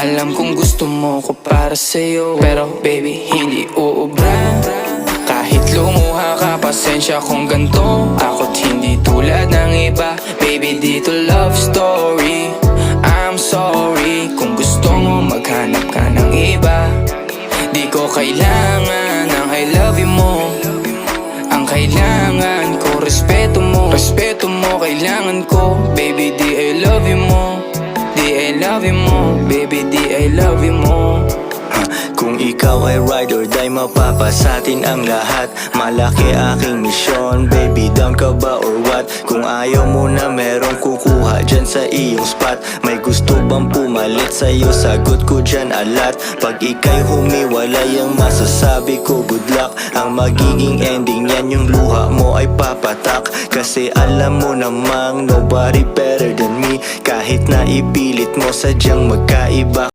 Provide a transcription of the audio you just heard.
Alam kong gusto mo ko para sa'yo, pero baby hindi uubra. Kahit lumuha ka, pasensya kung ganto. Ako't hindi tulad ng iba. Baby dito love story. I'm sorry kung gusto mo maghanap ka ng iba. Di ko kailangan ng I love you mo. Ang kailangan ko respeto mo. Respeto mo kailangan ko. Baby di I love you mo. Di I love you mo. Baby di I love you mo. Kung ikaw ay ride or die, mapapasatin ang lahat. Malaki aking misyon, baby down ka ba or what? Kung ayaw mo na merong kukuha dyan sa iyong spot. May gusto bang pumalit sa'yo? Sagot ko dyan alat. Pag ika'y humiwalay, ang masasabi ko good luck. Ang magiging ending yan, yung luha mo ay papatak. Kasi alam mo namang nobody better than me. Kahit na ipilit mo sadyang magkaiba.